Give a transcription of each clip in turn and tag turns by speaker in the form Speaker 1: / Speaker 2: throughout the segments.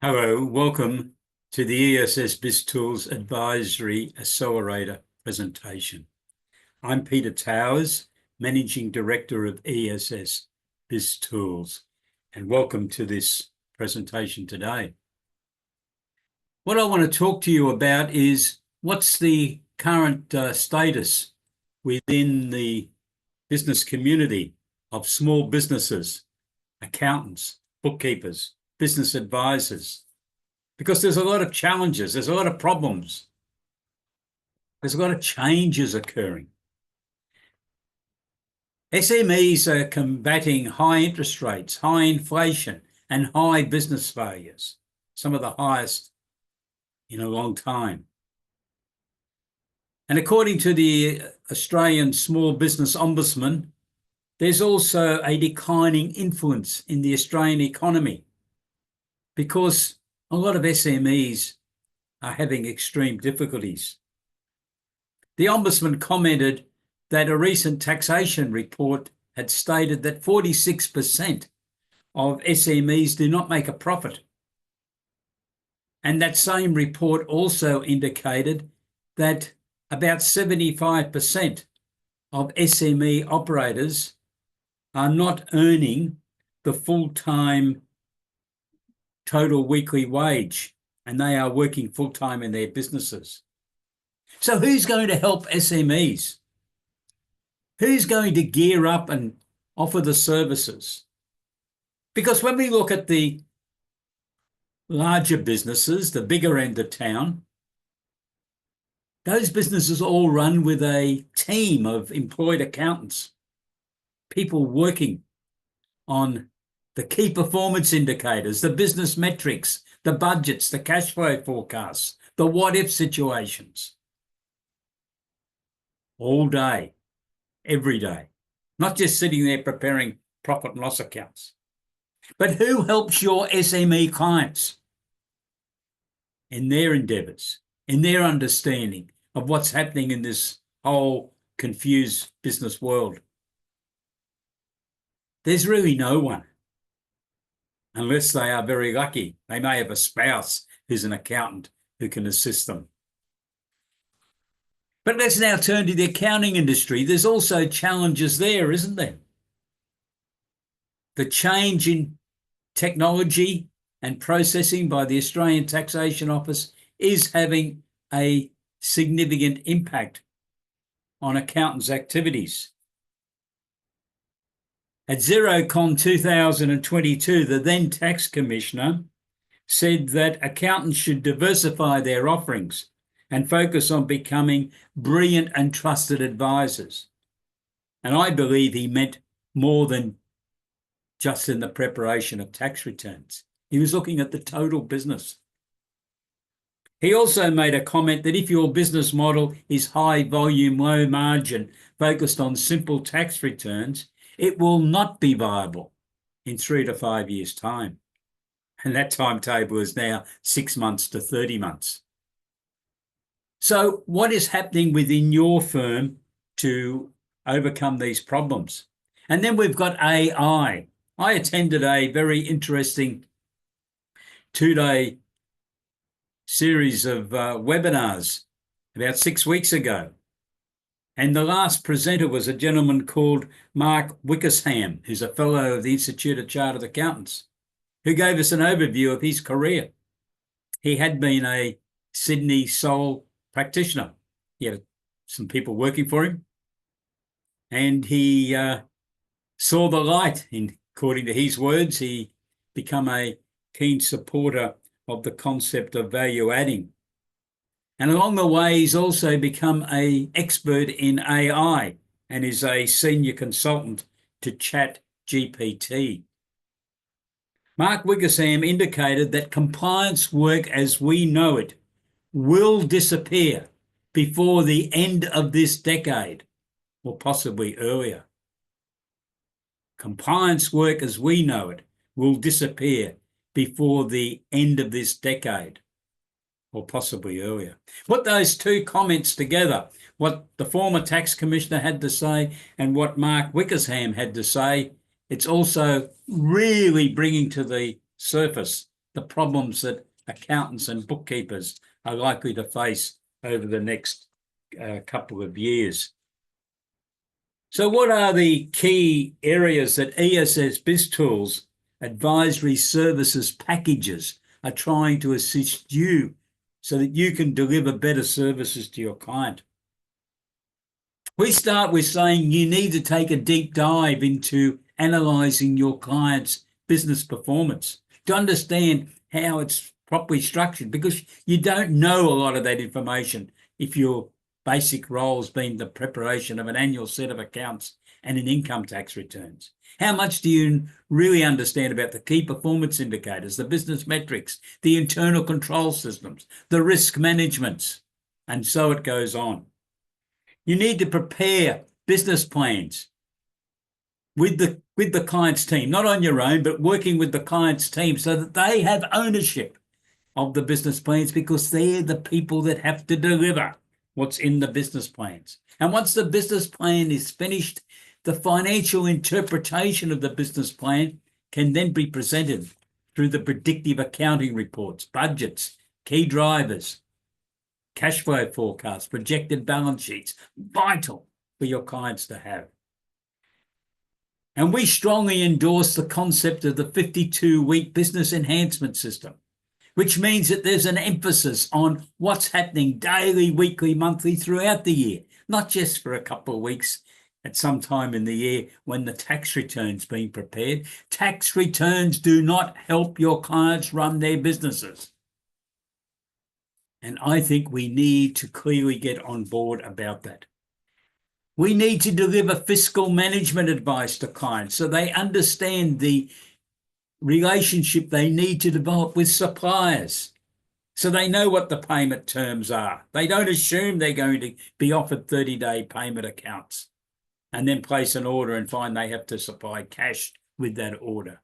Speaker 1: Hello, welcome to the ESS BIZTOOLS Advisory Accelerator presentation. I'm Peter Towers, Managing Director of ESS BIZTOOLS, and welcome to this presentation today. What I want to talk to you about is what's the current status within the business community of small businesses, accountants, bookkeepers, business advisors, because there's a lot of challenges, there's a lot of problems, there's a lot of changes occurring. SMEs are combating high interest rates, high inflation, and high business failures, some of the highest in a long time. And according to the Australian Small Business Ombudsman, there's also a declining influence in the Australian economy, because a lot of SMEs are having extreme difficulties. The Ombudsman commented that a recent taxation report had stated that 46% of SMEs do not make a profit. And that same report also indicated that about 75% of SME operators are not earning the full-time total weekly wage, and they are working full-time in their businesses. So who's going to help SMEs? Who's going to gear up and offer the services? Because when we look at the larger businesses, the bigger end of town, those businesses all run with a team of employed accountants, people working on the key performance indicators, the business metrics, the budgets, the cash flow forecasts, the what-if situations. All day, every day, not just sitting there preparing profit and loss accounts. But who helps your SME clients in their endeavours, in their understanding of what's happening in this whole confused business world? There's really no one. Unless they are very lucky. They may have a spouse who's an accountant who can assist them. But let's now turn to the accounting industry. There's also challenges there, isn't there? The change in technology and processing by the Australian Taxation Office is having a significant impact on accountants' activities. At Xerocon 2022, the then Tax Commissioner said that accountants should diversify their offerings and focus on becoming brilliant and trusted advisors. And I believe he meant more than just in the preparation of tax returns. He was looking at the total business. He also made a comment that if your business model is high volume, low margin, focused on simple tax returns, it will not be viable in 3 to 5 years' time. And that timetable is now 6 months to 30 months. So what is happening within your firm to overcome these problems? And then we've got AI. I attended a very interesting 2-day series of webinars about 6 weeks ago. And the last presenter was a gentleman called Mark Wickersham, who's a fellow of the Institute of Chartered Accountants, who gave us an overview of his career. He had been a Sydney sole practitioner. He had some people working for him, and he saw the light. According to his words, he became a keen supporter of the concept of value adding. And along the way, he's also become an expert in AI and is a senior consultant to ChatGPT. Mark Wickersham indicated that compliance work as we know it will disappear before the end of this decade, or possibly earlier. Compliance work as we know it will disappear before the end of this decade, or possibly earlier. Put those two comments together, what the former tax commissioner had to say and what Mark Wickersham had to say, it's also really bringing to the surface the problems that accountants and bookkeepers are likely to face over the next couple of years. So what are the key areas that ESS BizTools advisory services packages are trying to assist you so that you can deliver better services to your client? We start with saying you need to take a deep dive into analysing your client's business performance to understand how it's properly structured, because you don't know a lot of that information if your basic role has been the preparation of an annual set of accounts and an income tax returns. How much do you really understand about the key performance indicators, the business metrics, the internal control systems, the risk managements, and so it goes on. You need to prepare business plans with the client's team, not on your own, but working with the client's team so that they have ownership of the business plans, because they're the people that have to deliver what's in the business plans. And once the business plan is finished, the financial interpretation of the business plan can then be presented through the predictive accounting reports, budgets, key drivers, cash flow forecasts, projected balance sheets, vital for your clients to have. And we strongly endorse the concept of the 52-week business enhancement system, which means that there's an emphasis on what's happening daily, weekly, monthly throughout the year, not just for a couple of weeks at some time in the year when the tax return's being prepared. Tax returns do not help your clients run their businesses. And I think we need to clearly get on board about that. We need to deliver fiscal management advice to clients so they understand the relationship they need to develop with suppliers, so they know what the payment terms are. They don't assume they're going to be offered 30-day payment accounts and then place an order and find they have to supply cash with that order.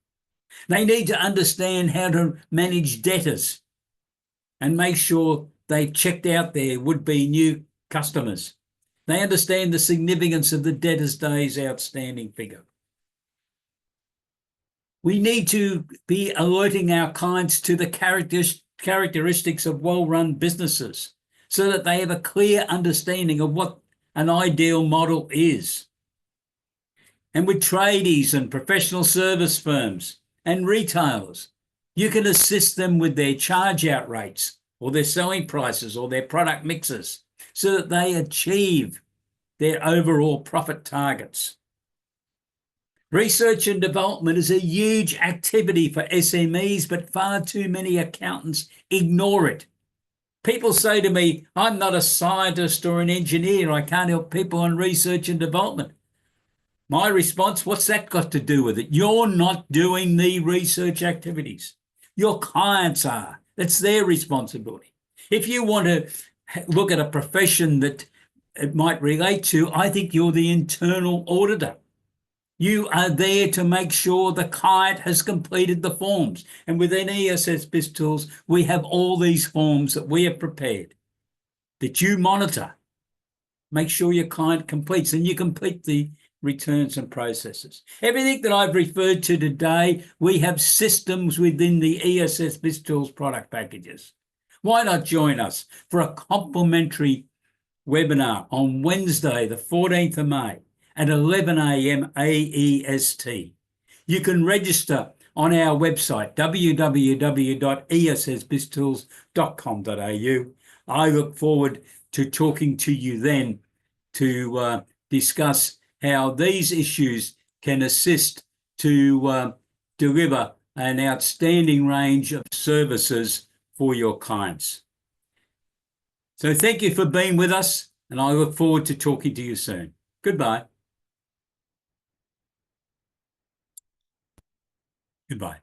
Speaker 1: They need to understand how to manage debtors and make sure they've checked out their would-be new customers. They understand the significance of the debtors' days outstanding figure. We need to be alerting our clients to the characteristics of well-run businesses so that they have a clear understanding of what an ideal model is. And with tradies and professional service firms and retailers, you can assist them with their charge-out rates or their selling prices or their product mixes so that they achieve their overall profit targets. Research and development is a huge activity for SMEs, but far too many accountants ignore it. People say to me, I'm not a scientist or an engineer. I can't help people on research and development. My response, what's that got to do with it? You're not doing the research activities. Your clients are. That's their responsibility. If you want to look at a profession that it might relate to, I think you're the internal auditor. You are there to make sure the client has completed the forms. And within ESS BizTools, we have all these forms that we have prepared that you monitor. Make sure your client completes, and you complete the returns and processes. Everything that I've referred to today, we have systems within the ESS BizTools product packages. Why not join us for a complimentary webinar on Wednesday, the 14th of May at 11 a.m. AEST. You can register on our website, www.essbiztools.com.au. I look forward to talking to you then to discuss how these issues can assist to deliver an outstanding range of services for your clients. So thank you for being with us, and I look forward to talking to you soon. Goodbye. Goodbye.